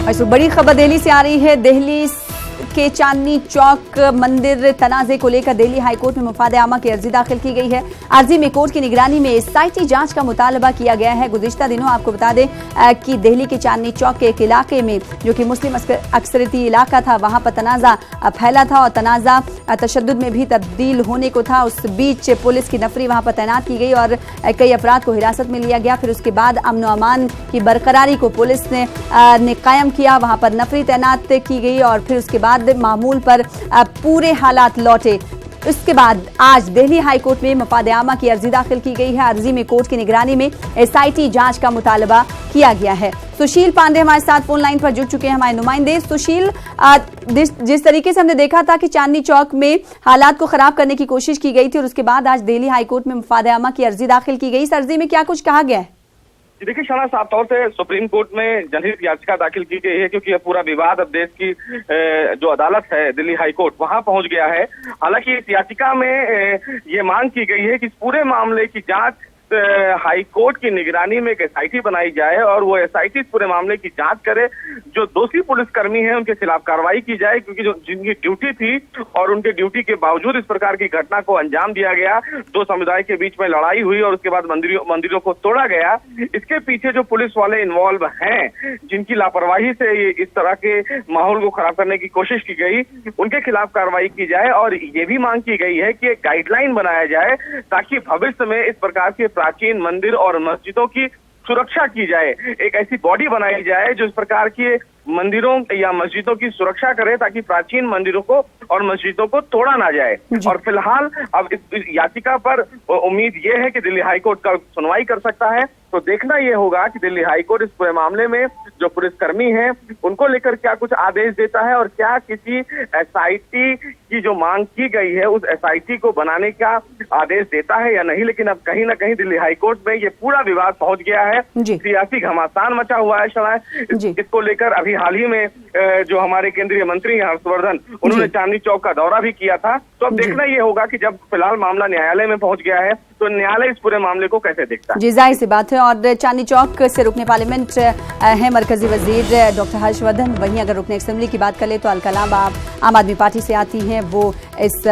इस बड़ी खबर दिल्ली से आ रही है। दिल्ली के चांदनी चौक मंदिर तनाजे को लेकर दिल्ली हाईकोर्ट में मुफाद आमा की अर्जी दाखिल की गई है। अर्जी में कोर्ट की निगरानी में एसआईटी जांच का मुतालबा किया गया है। गुज़िश्ता दिनों आपको बता दें कि दिल्ली के चांदनी चौक के एक इलाके में, जो कि मुस्लिम अक्सरियती इलाका था, वहां पर तनाजा फैला था और तनाजा तशद्दुद में भी तब्दील होने को था। उस बीच पुलिस की नफरी वहां पर तैनात की गई और कई अफराद को हिरासत में लिया गया। फिर उसके बाद अमन और अमान की बरकरारी को पुलिस ने कायम किया, वहां पर नफरी तैनात की गई और फिर उसके बाद मामूल पर पूरे हालात लौटे। इसके बाद आज दिल्ली हाईकोर्ट में मुफाद आमा की अर्जी दाखिल की गई है। अर्जी में कोर्ट की निगरानी में एसआईटी जांच का मुतालबा किया गया है। सुशील पांडे हमारे साथ फोन लाइन पर जुड़ चुके हैं, हमारे नुमाइंदे। सुशील, जिस तरीके से हमने देखा था कि चांदनी चौक में हालात को खराब करने की कोशिश की गई थी और उसके बाद आज दिल्ली हाईकोर्ट में मुफाद आमा की अर्जी दाखिल की गई, इस अर्जी में क्या कुछ कहा गया है? देखिए शना, साफ तौर से सुप्रीम कोर्ट में जनहित याचिका दाखिल की गई है, क्योंकि यह पूरा विवाद अब देश की जो अदालत है दिल्ली हाई कोर्ट, वहां पहुंच गया है। हालांकि इस याचिका में ये मांग की गई है कि इस पूरे मामले की जांच हाई कोर्ट की निगरानी में एक एसआईटी बनाई जाए और वो एसआईटी इस पूरे मामले की जांच करे। जो दोषी पुलिसकर्मी हैं उनके खिलाफ कार्रवाई की जाए, क्योंकि जो जिनकी ड्यूटी थी और उनके ड्यूटी के बावजूद इस प्रकार की घटना को अंजाम दिया गया, दो समुदाय के बीच में लड़ाई हुई और उसके बाद मंदिरों को तोड़ा गया। इसके पीछे जो पुलिस वाले इन्वॉल्व हैं, जिनकी लापरवाही से इस तरह के माहौल को खराब करने की कोशिश की गई, उनके खिलाफ कार्रवाई की जाए। और ये भी मांग की गई है कि एक गाइडलाइन बनाया जाए ताकि भविष्य में इस प्रकार के प्राचीन मंदिर और मस्जिदों की सुरक्षा की जाए। एक ऐसी बॉडी बनाई जाए जो इस प्रकार के मंदिरों या मस्जिदों की सुरक्षा करे, ताकि प्राचीन मंदिरों को और मस्जिदों को तोड़ा ना जाए। और फिलहाल अब इस याचिका पर उम्मीद ये है कि दिल्ली हाईकोर्ट का सुनवाई कर सकता है। तो देखना ये होगा कि दिल्ली हाईकोर्ट इस पूरे मामले में जो पुलिसकर्मी हैं उनको लेकर क्या कुछ आदेश देता है और क्या किसी एसआईटी की जो मांग की गई है उस एसआईटी को बनाने का आदेश देता है या नहीं। लेकिन अब कहीं ना कहीं दिल्ली हाईकोर्ट में ये पूरा विवाद पहुंच गया है, सियासी घमासान मचा हुआ है। शनाय, इसको लेकर अभी हाल ही में जो हमारे केंद्रीय मंत्री हैं हर्षवर्धन, उन्होंने चांदनी चौक का दौरा भी किया था। तो अब देखना ये होगा कि जब फिलहाल मामला न्यायालय में पहुंच गया है तो न्यायालय इस पूरे मामले को कैसे देखता है। जी, जाहिर सी बात है। और चांदनी चौक से रुकने पार्लियामेंट है मरकजी वजीर डॉक्टर हर्षवर्धन। वहीं अगर रुकने असेंबली की बात करें तो अलकलाम आम आदमी पार्टी से आती हैं, वो इस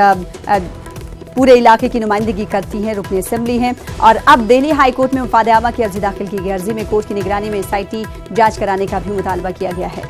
पूरे इलाके की नुमाइंदगी करती हैं, रुकने असेंबली हैं। और अब दिल्ली हाईकोर्ट में मुफाद आमा की अर्जी दाखिल की गई। अर्जी में कोर्ट की निगरानी में एसआईटी जांच कराने का भी मुतालबा किया गया है।